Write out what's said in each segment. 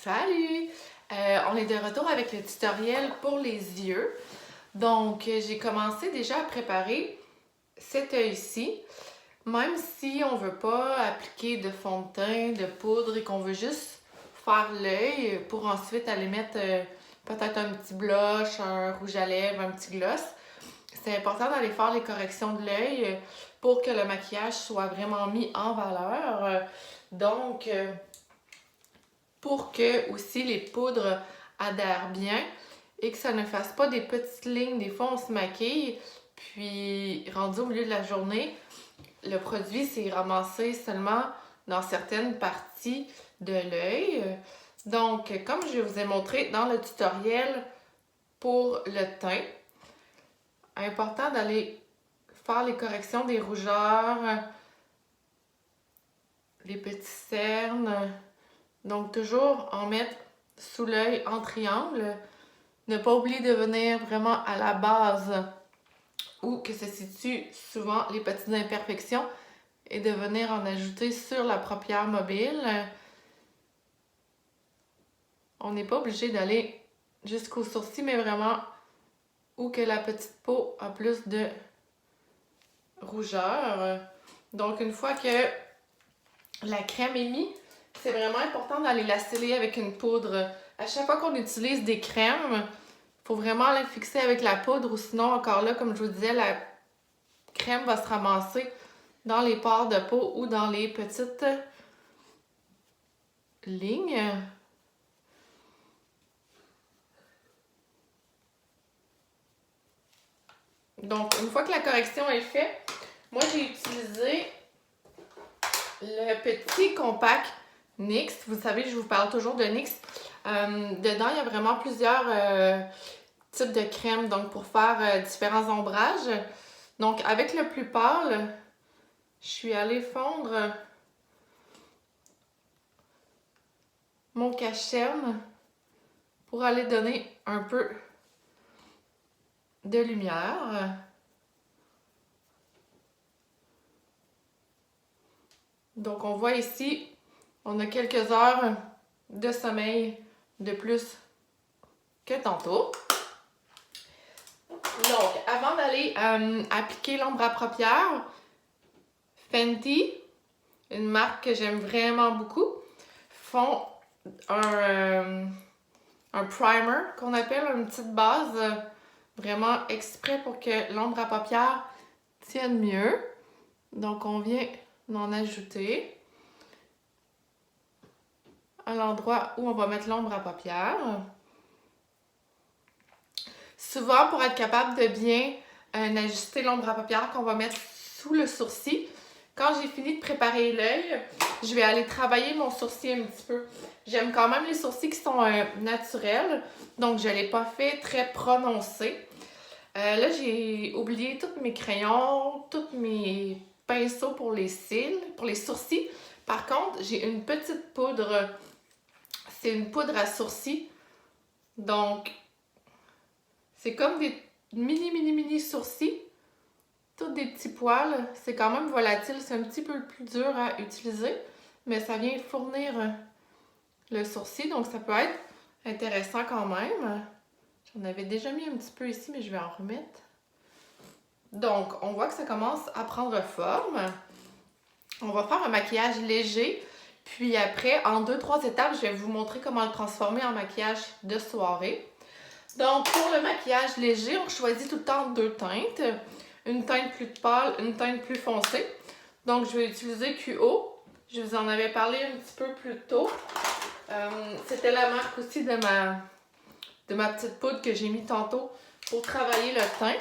Salut! On est de retour avec le tutoriel pour les yeux. Donc, j'ai commencé déjà à préparer cet œil-ci. Même si on ne veut pas appliquer de fond de teint, de poudre et qu'on veut juste faire l'œil pour ensuite aller mettre peut-être un petit blush, un rouge à lèvres, un petit gloss. C'est important d'aller faire les corrections de l'œil pour que le maquillage soit vraiment mis en valeur. Donc, pour que aussi les poudres adhèrent bien et que ça ne fasse pas des petites lignes. Des fois, on se maquille, puis rendu au milieu de la journée, le produit s'est ramassé seulement dans certaines parties de l'œil. Donc, comme je vous ai montré dans le tutoriel pour le teint, important d'aller faire les corrections des rougeurs, les petits cernes. Donc, toujours en mettre sous l'œil en triangle. Ne pas oublier de venir vraiment à la base où que se situent souvent les petites imperfections et de venir en ajouter sur la paupière mobile. On n'est pas obligé d'aller jusqu'au sourcil, mais vraiment où que la petite peau a plus de rougeur. Donc, une fois que la crème est mise, c'est vraiment important d'aller la sceller avec une poudre. À chaque fois qu'on utilise des crèmes, il faut vraiment la fixer avec la poudre ou sinon, encore là, comme je vous disais, la crème va se ramasser dans les pores de peau ou dans les petites lignes. Donc, une fois que la correction est faite, moi j'ai utilisé le petit compact NYX. Vous savez, je vous parle toujours de NYX. Dedans, il y a vraiment plusieurs types de crèmes donc pour faire différents ombrages. Donc, avec le plus pâle, je suis allée fondre mon cache-cerne pour aller donner un peu de lumière. Donc, on voit ici, on a quelques heures de sommeil de plus que tantôt. Donc, avant d'aller appliquer l'ombre à paupières, Fenty, une marque que j'aime vraiment beaucoup, font un primer qu'on appelle une petite base vraiment exprès pour que l'ombre à paupières tienne mieux. Donc, on vient en ajouter à l'endroit où on va mettre l'ombre à paupières. Souvent, pour être capable de bien ajuster l'ombre à paupières qu'on va mettre sous le sourcil, quand j'ai fini de préparer l'œil, je vais aller travailler mon sourcil un petit peu. J'aime quand même les sourcils qui sont naturels, donc je ne l'ai pas fait très prononcé. Là, j'ai oublié tous mes crayons, tous mes pinceaux pour les cils, pour les sourcils. Par contre, j'ai une petite poudre. C'est une poudre à sourcils. Donc, c'est comme des mini sourcils. Tous des petits poils. C'est quand même volatile. C'est un petit peu plus dur à utiliser. Mais ça vient fournir le sourcil. Donc, ça peut être intéressant quand même. J'en avais déjà mis un petit peu ici, mais je vais en remettre. Donc, on voit que ça commence à prendre forme. On va faire un maquillage léger. Puis après, en 2-3 étapes, je vais vous montrer comment le transformer en maquillage de soirée. Donc, pour le maquillage léger, on choisit tout le temps 2 teintes. Une teinte plus pâle, une teinte plus foncée. Donc, je vais utiliser QO. Je vous en avais parlé un petit peu plus tôt. C'était la marque aussi de ma petite poudre que j'ai mis tantôt pour travailler le teint.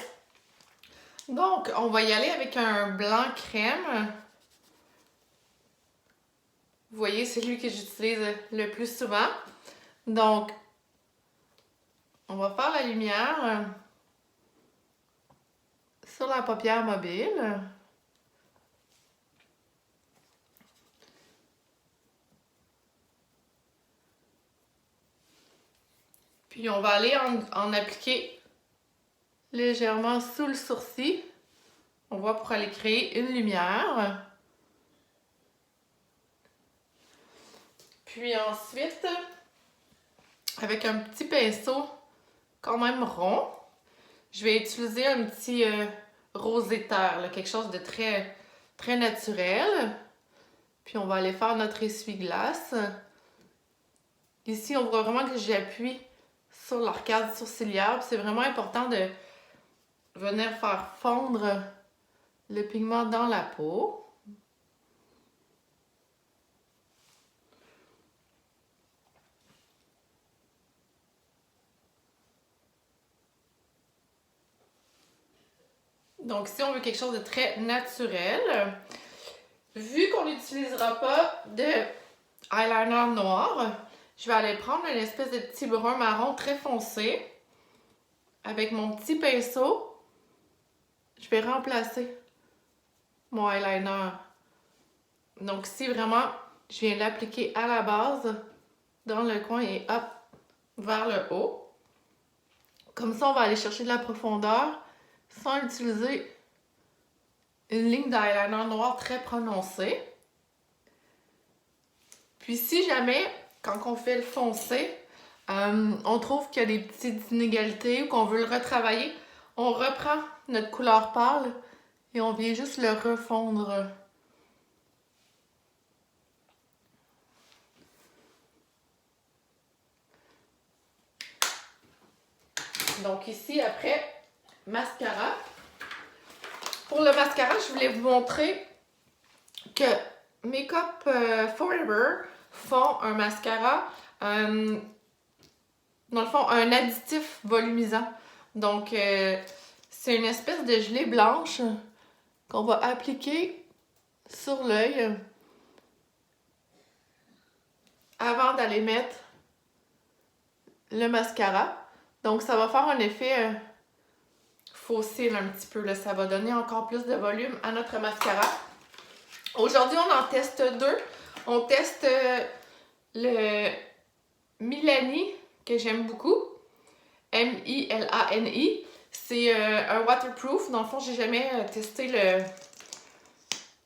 Donc, on va y aller avec un blanc crème. Vous voyez, c'est lui que j'utilise le plus souvent. Donc, on va faire la lumière sur la paupière mobile. Puis, on va aller en appliquer légèrement sous le sourcil. On voit pour aller créer une lumière. Puis ensuite, avec un petit pinceau quand même rond. Je vais utiliser un petit rosé terre, là, quelque chose de très, très naturel. Puis on va aller faire notre essuie-glace. Ici, on voit vraiment que j'appuie sur l'arcade sourcilière. C'est vraiment important de venir faire fondre le pigment dans la peau. Donc si on veut quelque chose de très naturel, vu qu'on n'utilisera pas de eyeliner noir, je vais aller prendre une espèce de petit brun marron très foncé. Avec mon petit pinceau, je vais remplacer mon eyeliner. Donc ici, vraiment, je viens l'appliquer à la base, dans le coin et hop, vers le haut. Comme ça, on va aller chercher de la profondeur sans utiliser une ligne d'eyeliner noir très prononcée. Puis si jamais, quand on fait le foncé, on trouve qu'il y a des petites inégalités ou qu'on veut le retravailler, on reprend notre couleur pâle et on vient juste le refondre. Donc ici, après, mascara. Pour le mascara, je voulais vous montrer que Makeup Forever font un mascara, dans le fond, un additif volumisant. Donc, c'est une espèce de gelée blanche qu'on va appliquer sur l'œil avant d'aller mettre le mascara. Donc, ça va faire un effet fossile un petit peu. Là. Ça va donner encore plus de volume à notre mascara. Aujourd'hui, on en teste deux. On teste le Milani, que j'aime beaucoup. M-I-L-A-N-I. C'est un waterproof. Dans le fond, j'ai jamais testé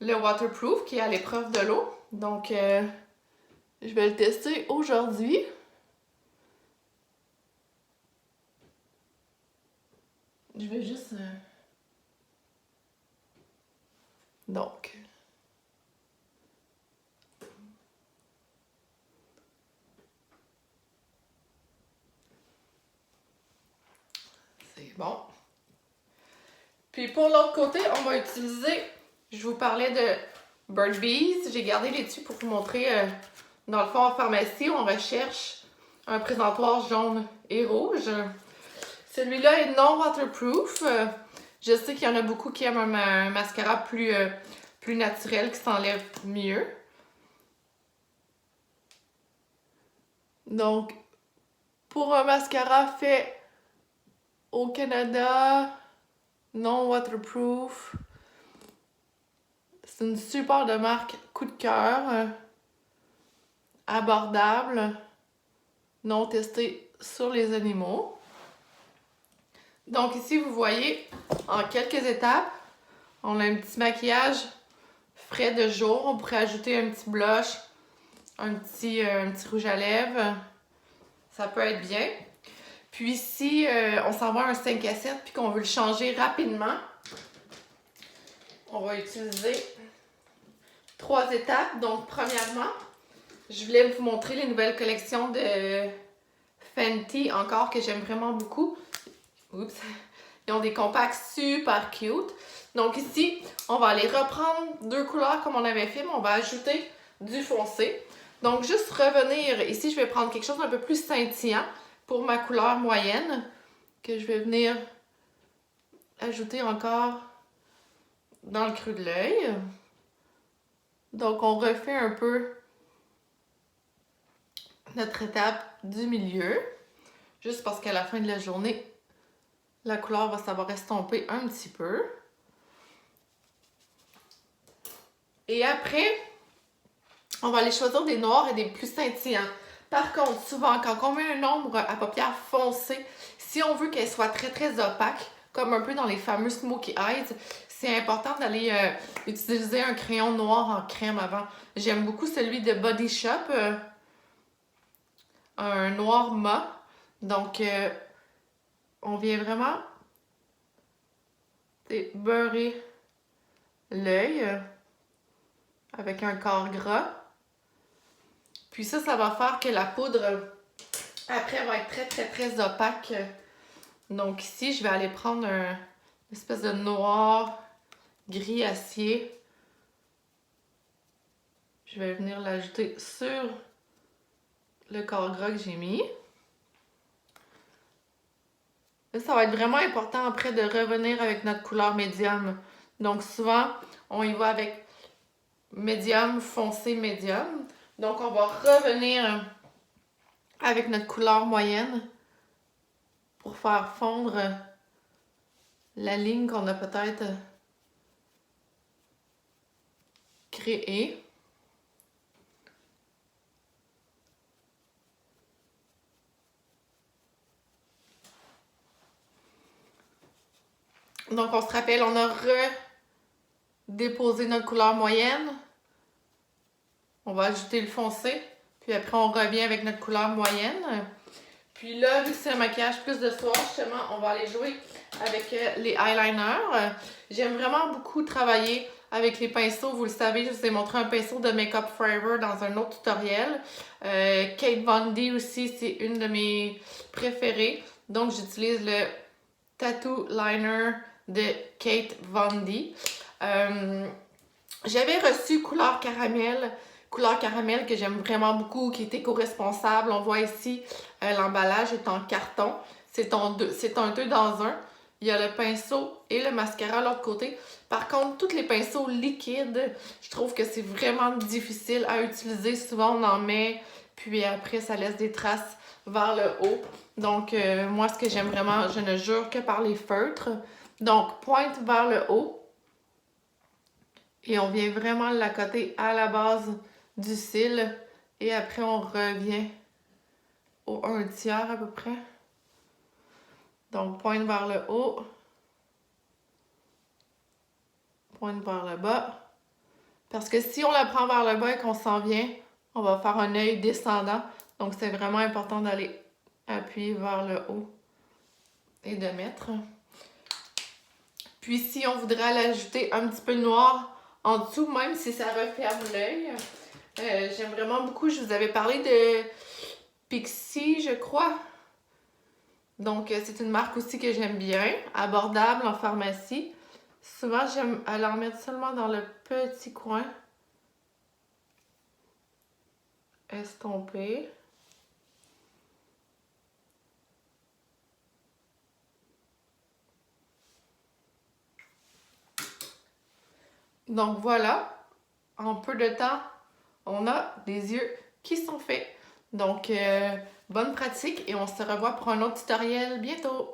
le waterproof qui est à l'épreuve de l'eau. Donc, je vais le tester aujourd'hui. Je vais juste... Donc... C'est bon. Puis pour l'autre côté, on va utiliser... Je vous parlais de Bird Bees. J'ai gardé les tubes pour vous montrer. Dans le fond, en pharmacie, on recherche un présentoir jaune et rouge. Celui-là est non waterproof. Je sais qu'il y en a beaucoup qui aiment un mascara plus naturel, qui s'enlève mieux. Donc, pour un mascara fait au Canada, non waterproof, c'est une super de marque coup de cœur, abordable, non testé sur les animaux. Donc ici, vous voyez, en quelques étapes, on a un petit maquillage frais de jour. On pourrait ajouter un petit blush, un petit rouge à lèvres. Ça peut être bien. Puis si on s'en va un 5 à 7 puis qu'on veut le changer rapidement, on va utiliser 3 étapes. Donc premièrement, je voulais vous montrer les nouvelles collections de Fenty, encore que j'aime vraiment beaucoup. Oups! Ils ont des compacts super cute. Donc ici, on va aller reprendre 2 couleurs comme on avait fait, mais on va ajouter du foncé. Donc juste revenir, ici je vais prendre quelque chose d'un peu plus scintillant pour ma couleur moyenne, que je vais venir ajouter encore dans le creux de l'œil. Donc on refait un peu notre étape du milieu, juste parce qu'à la fin de la journée, la couleur va savoir estomper un petit peu. Et après, on va aller choisir des noirs et des plus scintillants. Par contre, souvent, quand on met un ombre à paupières foncées, si on veut qu'elle soit très très opaque, comme un peu dans les fameux Smoky Eyes, c'est important d'aller utiliser un crayon noir en crème avant. J'aime beaucoup celui de Body Shop. un noir mat. Donc, on vient vraiment beurrer l'œil avec un corps gras. Puis ça va faire que la poudre, après, va être très, très, très opaque. Donc ici, je vais aller prendre une espèce de noir gris acier. Je vais venir l'ajouter sur le corps gras que j'ai mis. Là, ça va être vraiment important après de revenir avec notre couleur médium. Donc souvent, on y va avec médium, foncé, médium. Donc on va revenir avec notre couleur moyenne pour faire fondre la ligne qu'on a peut-être créée. Donc, on se rappelle, on a redéposé notre couleur moyenne. On va ajouter le foncé. Puis après, on revient avec notre couleur moyenne. Puis là, vu que c'est un maquillage plus de soir, justement, on va aller jouer avec les eyeliners. J'aime vraiment beaucoup travailler avec les pinceaux. Vous le savez, je vous ai montré un pinceau de Make Up Forever dans un autre tutoriel. Kate Von D aussi, c'est une de mes préférées. Donc, j'utilise le Tattoo Liner de Kate Von D. J'avais reçu couleur caramel que j'aime vraiment beaucoup, qui est éco-responsable. On voit ici, l'emballage est en carton. C'est un 2 dans 1. Il y a le pinceau et le mascara de l'autre côté. Par contre, tous les pinceaux liquides, je trouve que c'est vraiment difficile à utiliser. Souvent, on en met, puis après, ça laisse des traces vers le haut. Donc, moi, ce que j'aime vraiment, je ne jure que par les feutres. Donc, pointe vers le haut. Et on vient vraiment l'accoter à la base du cil. Et après, on revient au 1/3 à peu près. Donc, pointe vers le haut. Pointe vers le bas. Parce que si on la prend vers le bas et qu'on s'en vient, on va faire un œil descendant. Donc, c'est vraiment important d'aller appuyer vers le haut et de mettre. Puis, si on voudrait l'ajouter un petit peu de noir en dessous, même si ça referme l'œil, j'aime vraiment beaucoup. Je vous avais parlé de Pixie, je crois. Donc, c'est une marque aussi que j'aime bien, abordable en pharmacie. Souvent, j'aime aller en mettre seulement dans le petit coin. Estompé. Donc voilà, en peu de temps, on a des yeux qui sont faits. Donc, bonne pratique et on se revoit pour un autre tutoriel bientôt.